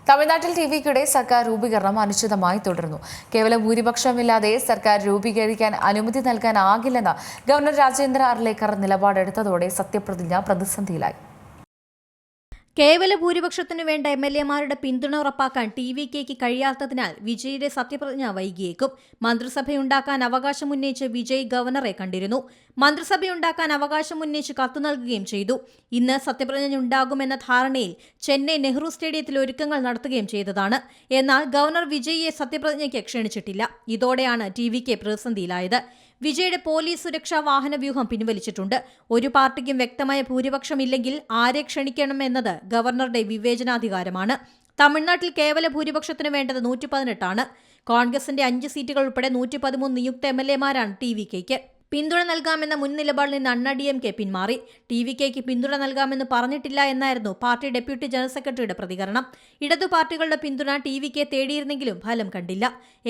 തമിഴ്നാട്ടിൽ ടിവിക്കിടെ സർക്കാർ രൂപീകരണം അനിശ്ചിതമായി തുടരുന്നു. കേവല ഭൂരിപക്ഷമില്ലാതെ സർക്കാർ രൂപീകരിക്കാൻ അനുമതി നൽകാനാകില്ലെന്ന് ഗവർണർ രാജേന്ദ്ര അർലേക്കർ നിലപാടെടുത്തതോടെ സത്യപ്രതിജ്ഞ പ്രതിസന്ധിയിലായി. കേവല ഭൂരിപക്ഷത്തിനു വേണ്ട എംഎൽഎമാരുടെ പിന്തുണ ഉറപ്പാക്കാൻ ടിവികെക്ക് കഴിയാത്തതിനാൽ വിജയുടെ സത്യപ്രതിജ്ഞ വൈകിയേക്കും. മന്ത്രിസഭയുണ്ടാക്കാൻ അവകാശമുന്നയിച്ച് വിജയ് ഗവർണറെ കണ്ടിരുന്നു. മന്ത്രിസഭയുണ്ടാക്കാൻ അവകാശമുന്നയിച്ച് കത്തു നൽകുകയും ചെയ്തു. ഇന്ന് സത്യപ്രതിജ്ഞ ഉണ്ടാകുമെന്ന ധാരണയിൽ ചെന്നൈ നെഹ്റു സ്റ്റേഡിയത്തിൽ ഒരുക്കങ്ങൾ നടത്തുകയും ചെയ്തതാണ്. എന്നാൽ ഗവർണർ വിജയിയെ സത്യപ്രതിജ്ഞയ്ക്ക് ക്ഷണിച്ചിട്ടില്ല. ഇതോടെയാണ് ടിവികെ പ്രതിസന്ധിയിലായത്. വിജയുടെ പോലീസ് സുരക്ഷാ വാഹന വ്യൂഹം പിൻവലിച്ചിട്ടുണ്ട്. ഒരു പാർട്ടിക്കും വ്യക്തമായ ഭൂരിപക്ഷമില്ലെങ്കിൽ ആരെ ക്ഷണിക്കണമെന്നത് ഗവർണറുടെ വിവേചനാധികാരമാണ്. തമിഴ്നാട്ടിൽ കേവല ഭൂരിപക്ഷത്തിന് വേണ്ടത് 118 ആണ്. കോൺഗ്രസിന്റെ 5 സീറ്റുകൾ ഉൾപ്പെടെ 113 നിയുക്ത എംഎൽഎമാരാണ് ടിവികെക്ക്. പിന്തുണ നൽകാമെന്ന മുൻ നിലപാടിൽ നിന്ന് അണ്ണാ-ഡിഎംകെ പിന്മാറി. ടിവികെക്ക് പിന്തുണ നൽകാമെന്ന് പറഞ്ഞിട്ടില്ല എന്നായിരുന്നു പാർട്ടി ഡെപ്യൂട്ടി ജനറൽ സെക്രട്ടറിയുടെ പ്രതികരണം. ഇടതു പാർട്ടികളുടെ പിന്തുണ ടിവികെ തേടിയിരുന്നെങ്കിലും ഫലം കണ്ടില്ല.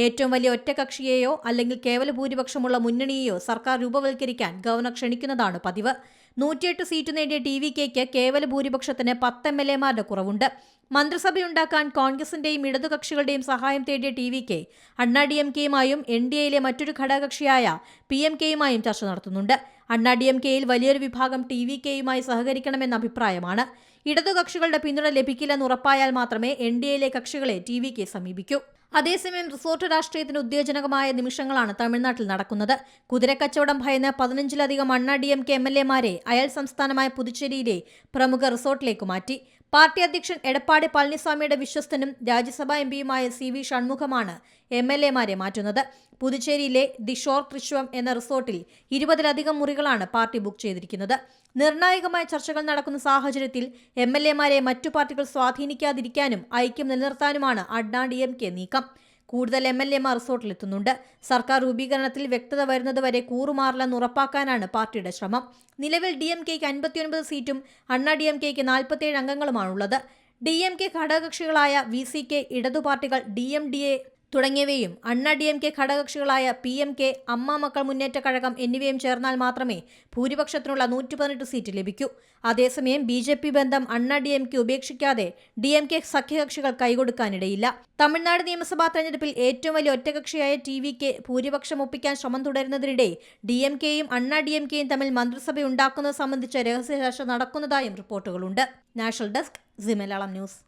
ഏറ്റവും വലിയ ഒറ്റകക്ഷിയെയോ അല്ലെങ്കിൽ കേവല ഭൂരിപക്ഷമുള്ള മുന്നണിയെയോ സർക്കാർ രൂപവൽക്കരിക്കാൻ ഗവർണർ ക്ഷണിക്കുന്നതാണ് പതിവ്. 108 സീറ്റ് നേടിയ ടിവികെക്ക് കേവല ഭൂരിപക്ഷത്തിന് 10 എംഎൽഎമാരുടെ കുറവുണ്ട്. മന്ത്രിസഭയുണ്ടാക്കാൻ കോൺഗ്രസിന്റെയും ഇടതുകക്ഷികളുടെയും സഹായം തേടിയ ടിവികെ അണ്ണാ-ഡിഎംകെയുമായും എൻഡിഎയിലെ മറ്റൊരു ഘടകകക്ഷിയായ പിഎംകെയുമായും ചർച്ച നടത്തുന്നുണ്ട്. അണ്ണാ-ഡിഎംകെയിൽ വലിയൊരു വിഭാഗം ടിവികെയുമായി സഹകരിക്കണമെന്ന അഭിപ്രായമാണ്. ഇടതുകക്ഷികളുടെ പിന്തുണ ലഭിക്കില്ലെന്ന് ഉറപ്പായാൽ മാത്രമേ എൻഡിഎയിലെ കക്ഷികളെ ടിവികെ സമീപിക്കൂ. അതേസമയം റിസോർട്ട് രാഷ്ട്രീയത്തിന് ഉത്തേജനകമായ നിമിഷങ്ങളാണ് തമിഴ്നാട്ടിൽ നടക്കുന്നത്. കുതിരക്കച്ചവടം ഭയന്ന് 15-ലധികം അണ്ണാ-ഡിഎംകെ എംഎൽഎമാരെ അയൽ സംസ്ഥാനമായ പുതുച്ചേരിയിലെ പ്രമുഖ റിസോർട്ടിലേക്ക് മാറ്റി. പാർട്ടി അധ്യക്ഷൻ എടപ്പാടി പളനിസ്വാമിയുടെ വിശ്വസ്തനും രാജ്യസഭാ എംപിയുമായ CV ഷൺമുഖമാണ് എംഎൽഎമാരെ മാറ്റുന്നത്. പുതുച്ചേരിയിലെ ദി ഷോർ തൃശ്വം എന്ന റിസോർട്ടിൽ 20-ലധികം മുറികളാണ് പാർട്ടി ബുക്ക് ചെയ്തിരിക്കുന്നത്. നിർണായകമായ ചർച്ചകൾ നടക്കുന്ന സാഹചര്യത്തിൽ എംഎൽഎമാരെ മറ്റു പാർട്ടികൾ സ്വാധീനിക്കാതിരിക്കാനും ഐക്യം നിലനിർത്താനുമാണ് അണ്ണാ-ഡിഎംകെ നീക്കം. കൂടുതൽ എംഎൽഎമാർ റിസോർട്ടിലെത്തുന്നുണ്ട്. സർക്കാർ രൂപീകരണത്തിൽ വ്യക്തത വരുന്നതുവരെ കൂറുമാറില്ലെന്ന് ഉറപ്പാക്കാനാണ് പാർട്ടിയുടെ ശ്രമം. നിലവിൽ ഡിഎംകെക്ക് 59 സീറ്റും അണ്ണാ-ഡിഎംകെക്ക് 47 അംഗങ്ങളുമാണുള്ളത്. ഡിഎംകെ ഘടകകക്ഷികളായ വിസികെ, ഇടതു പാർട്ടികൾ DMDA തുടങ്ങിയവയും അണ്ണാ-ഡിഎംകെ ഘടകകക്ഷികളായ പിഎംകെ, അമ്മ മക്കൾ മുന്നേറ്റ കഴകം എന്നിവയും ചേർന്നാൽ മാത്രമേ ഭൂരിപക്ഷത്തിനുള്ള 118 സീറ്റ് ലഭിക്കൂ. അതേസമയം BJP ബന്ധം അണ്ണാ-ഡിഎംകെ ഉപേക്ഷിക്കാതെ ഡിഎംകെ സഖ്യകക്ഷികൾ കൈകൊടുക്കാനിടയില്ല. തമിഴ്നാട് നിയമസഭാ തെരഞ്ഞെടുപ്പിൽ ഏറ്റവും വലിയ ഒറ്റകക്ഷിയായ ടിവികെ ഭൂരിപക്ഷം ഒപ്പിക്കാൻ ശ്രമം തുടരുന്നതിനിടെ ഡിഎംകെയും അണ്ണാ-ഡിഎംകെയും തമ്മിൽ മന്ത്രിസഭയുണ്ടാക്കുന്നത് സംബന്ധിച്ച രഹസ്യ ചർച്ച നടക്കുന്നതായും റിപ്പോർട്ടുകളുണ്ട്. National desk, C Malayalam news.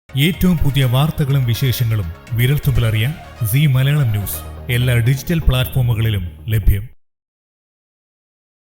ഏറ്റവും പുതിയ വാർത്തകളും വിശേഷങ്ങളും വിരൽത്തുമ്പിലറിയാൻ സി മലയാളം ന്യൂസ് എല്ലാ ഡിജിറ്റൽ പ്ലാറ്റ്ഫോമുകളിലും ലഭ്യം.